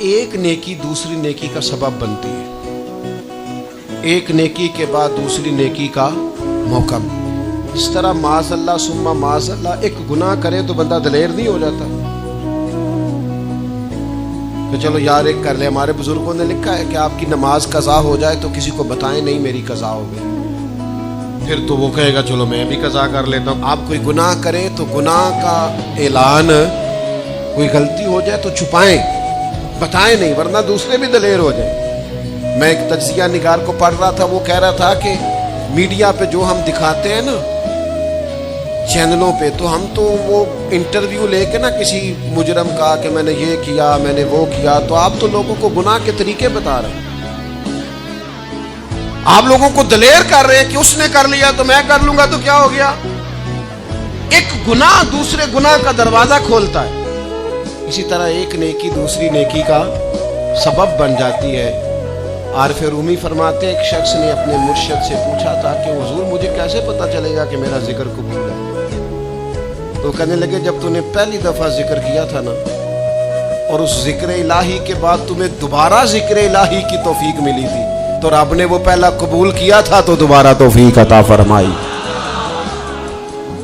ایک نیکی دوسری نیکی کا سبب بنتی ہے، ایک نیکی کے بعد دوسری نیکی کا موقع۔ اس طرح معاذ اللہ ثم معاذ اللہ ایک گناہ کرے تو بندہ دلیر نہیں ہو جاتا کہ چلو یار ایک کر لے۔ ہمارے بزرگوں نے لکھا ہے کہ آپ کی نماز قضا ہو جائے تو کسی کو بتائیں نہیں میری قضا ہو گئی، پھر تو وہ کہے گا چلو میں بھی قضا کر لیتا ہوں۔ آپ کوئی گناہ کریں تو گناہ کا اعلان، کوئی غلطی ہو جائے تو چھپائیں، بتائیں نہیں، ورنہ دوسرے بھی دلیر ہو جائیں۔ میں ایک تجزیہ نگار کو پڑھ رہا تھا، وہ کہہ رہا تھا کہ میڈیا پہ جو ہم دکھاتے ہیں نا چینلوں پہ، تو ہم تو وہ انٹرویو لے کے نا کسی مجرم کا کہ میں نے یہ کیا میں نے وہ کیا، تو آپ تو لوگوں کو گناہ کے طریقے بتا رہے ہیں، آپ لوگوں کو دلیر کر رہے ہیں کہ اس نے کر لیا تو میں کر لوں گا تو کیا ہو گیا۔ ایک گناہ دوسرے گناہ کا دروازہ کھولتا ہے، اسی طرح ایک نیکی دوسری نیکی کا سبب بن جاتی ہے۔ عارف رومی فرماتے ہیں ایک شخص نے اپنے مرشد سے پوچھا تھا کہ حضور مجھے کیسے پتا چلے گا کہ میرا ذکر قبول ہے؟ تو کہنے لگے جب تو نے پہلی دفعہ ذکر کیا تھا نا اور اس ذکر الہی کے بعد تمہیں دوبارہ ذکر الہی کی توفیق ملی تھی تو رب نے وہ پہلا قبول کیا تھا تو دوبارہ توفیق عطا فرمائی،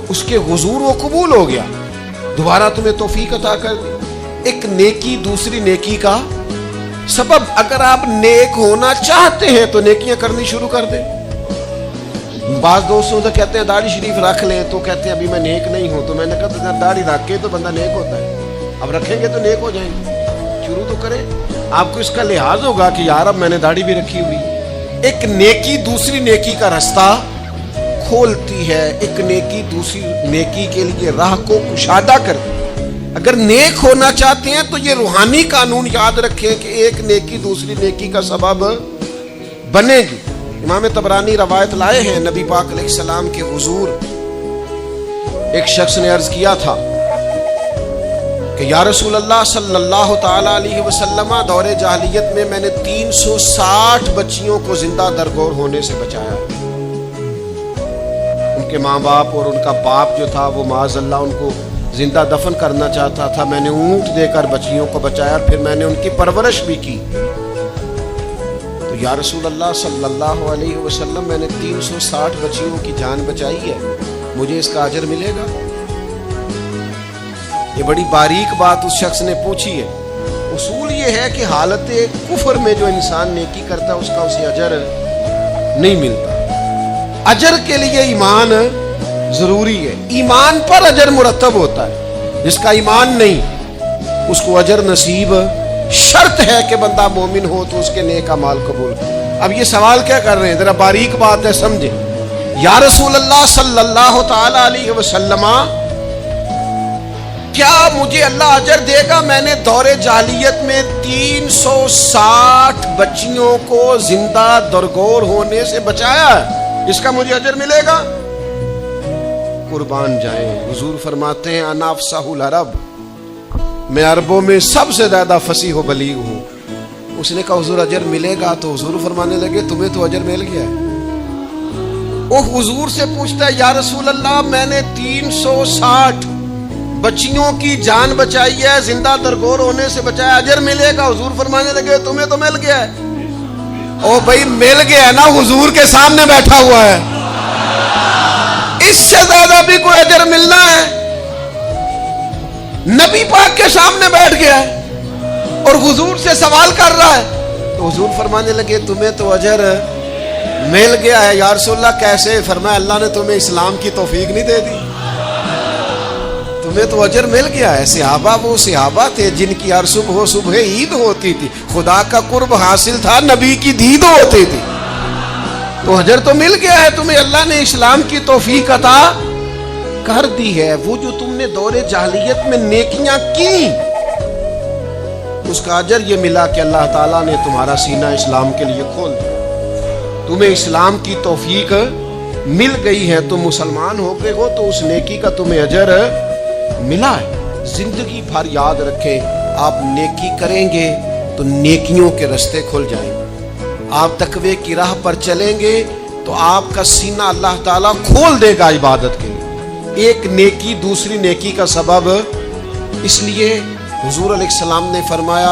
اس کے حضور وہ قبول ہو گیا، دوبارہ تمہیں توفیق عطا کر دی۔ ایک نیکی دوسری نیکی کا سبب۔ اگر آپ نیک ہونا چاہتے ہیں تو نیکیاں کرنی شروع کر دیں۔ بعض دوستوں سے کہتے ہیں داڑھی شریف رکھ لیں، تو کہتے ہیں ابھی میں نیک نہیں ہوں، تو میں نے کہا داڑھی رکھ کے تو بندہ نیک ہوتا ہے، اب رکھیں گے تو نیک ہو جائیں گے، شروع تو کریں۔ آپ کو اس کا لحاظ ہوگا کہ یار اب میں نے داڑھی بھی رکھی ہوئی۔ ایک نیکی دوسری نیکی کا رستہ کھولتی ہے، ایک نیکی دوسری نیکی کے لیے راہ کو کشادہ کرتی ہے۔ اگر نیک ہونا چاہتے ہیں تو یہ روحانی قانون یاد رکھیں کہ ایک نیکی دوسری نیکی کا سبب بنے گی۔ امام طبرانی روایت لائے ہیں نبی پاک علیہ السلام کے حضور ایک شخص نے عرض کیا تھا کہ یا رسول اللہ صلی اللہ تعالی علیہ وسلم، دور جاہلیت میں میں نے 360 بچیوں کو زندہ درگور ہونے سے بچایا۔ ان کے ماں باپ اور ان کا باپ جو تھا وہ معاذ اللہ ان کو زندہ دفن کرنا چاہتا تھا، میں نے اونٹ دے کر بچیوں کو بچایا، پھر میں نے ان کی پرورش بھی کی۔ تو یا رسول اللہ صلی اللہ علیہ وسلم میں نے 360 بچیوں کی جان بچائی ہے، مجھے اس کا اجر ملے گا؟ یہ بڑی باریک بات اس شخص نے پوچھی ہے۔ اصول یہ ہے کہ حالت کفر میں جو انسان نیکی کرتا ہے اس کا اسے اجر نہیں ملتا۔ اجر کے لیے ایمان ضروری ہے، ایمان پر اجر مرتب ہوتا ہے، جس کا ایمان نہیں اس کو اجر نصیب شرط ہے کہ بندہ مومن ہو تو اس کے نیک اعمال قبول۔ اب یہ سوال کیا کر رہے ہیں، ذرا باریک بات ہے سمجھیں۔ یا رسول اللہ صلی اللہ تعالی علیہ وسلم، کیا مجھے اللہ اجر دے گا؟ میں نے دور جاہلیت میں 360 بچیوں کو زندہ درگور ہونے سے بچایا ہے، اس کا مجھے اجر ملے گا؟ قربان جائیں، حضور فرماتے ہیں انا افصح العرب، میں عربوں میں سب سے زیادہ فصیح و بلیغ ہوں۔ اس نے کہا حضور اجر ملے گا؟ تو حضور فرمانے لگے تمہیں تو اجر مل گیا ہے۔ وہ حضور سے پوچھتا ہے یا رسول اللہ میں نے 360 بچیوں کی جان بچائی ہے، زندہ درگور ہونے سے بچایا، اجر ملے گا؟ حضور فرمانے لگے تمہیں تو مل گیا ہے۔ او بھائی مل گیا ہے نا، حضور کے سامنے بیٹھا ہوا ہے، اس سے زیادہ بھی کوئی اجر ملنا ہے؟ نبی پاک کے سامنے بیٹھ گیا ہے اور حضور سے سوال کر رہا ہے، تو حضور فرمانے لگے تمہیں تو اجر مل گیا ہے۔ یا رسول اللہ کیسے؟ فرمایا اللہ نے تمہیں اسلام کی توفیق نہیں دے دی، تمہیں تو اجر مل گیا ہے۔ صحابہ وہ صحابہ تھے جن کی ہر صبح عید ہوتی تھی، خدا کا قرب حاصل تھا، نبی کی دید ہوتی تھی، تو اجر تو مل گیا ہے تمہیں، اللہ نے اسلام کی توفیق عطا کر دی ہے۔ وہ جو تم نے دور جاہلیت میں نیکیاں کی اس کا اجر یہ ملا کہ اللہ تعالیٰ نے تمہارا سینہ اسلام کے لیے کھول دیا، تمہیں اسلام کی توفیق مل گئی ہے، تم مسلمان ہو گئے ہو تو اس نیکی کا تمہیں اجر ملا ہے۔ زندگی بھر یاد رکھیں، آپ نیکی کریں گے تو نیکیوں کے رستے کھل جائیں گے، آپ تقوی کی راہ پر چلیں گے تو آپ کا سینہ اللہ تعالیٰ کھول دے گا عبادت کے لیے۔ ایک نیکی دوسری نیکی کا سبب، اس لیے حضور علیہ السلام نے فرمایا